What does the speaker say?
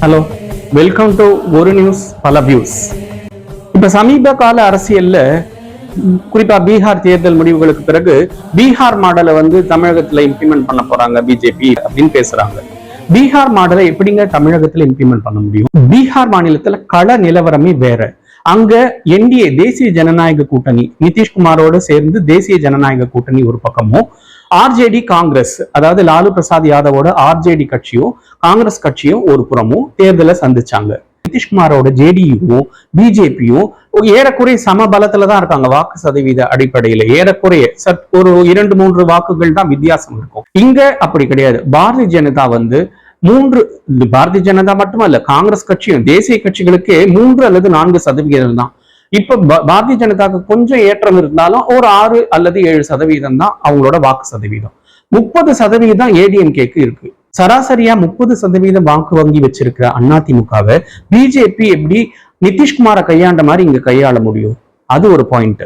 Hello, welcome to ஒரு news பல views. இப்ப சமீப கால அரசியல்ல குறிப்பா பீகார் தேர்தல் முடிவுகளுக்கு பிறகு பீகார் மாடலை தமிழகத்துல இம்ப்ளிமெண்ட் பண்ண போறாங்க பிஜேபி அப்படின்னு பேசுறாங்க. பீகார் மாடலை எப்படிங்க தமிழகத்துல இம்ப்ளிமெண்ட் பண்ண முடியும்? பீகார் மாநிலத்துல கள நிலவரமே வேற. அங்க என்டிஏ தேசிய ஜனநாயக கூட்டணி நிதிஷ்குமாரோடு சேர்ந்து தேசிய ஜனநாயக கூட்டணி ஒரு பக்கமும், ஆர்ஜேடி காங்கிரஸ் அதாவது லாலு பிரசாத் யாதவோட ஆர்ஜேடி கட்சியும் காங்கிரஸ் கட்சியும் ஒரு புறமும் தேர்தலை சந்திச்சாங்க. நிதிஷ்குமாரோட ஜேடியுவும் பிஜேபியும் ஏறக்குறைய சம பலத்துல தான் இருக்காங்க. வாக்கு சதவீத அடிப்படையில ஏறக்குறைய ஒரு 2-3 வாக்குகள் தான் வித்தியாசம் இருக்கும். இங்க அப்படி கிடையாது. பாரதிய ஜனதா பாரதிய ஜனதா மட்டுமல்ல, காங்கிரஸ் கட்சியும் தேசிய கட்சிகளுக்கே 3 அல்லது 4% தான். இப்ப பாரதிய ஜனதாக்கு கொஞ்சம் ஏற்றம் இருந்தாலும் ஒரு 6 அல்லது 7% தான் அவங்களோட வாக்கு சதவீதம். 30% ஏடிஎம்கேக்கு இருக்கு. சராசரியா 30% வாக்கு வங்கி வச்சிருக்கிற அதிமுகவை பிஜேபி எப்படி நிதிஷ்குமாரை கையாண்ட மாதிரி இங்க கையாள முடியும்? அது ஒரு பாயிண்ட்.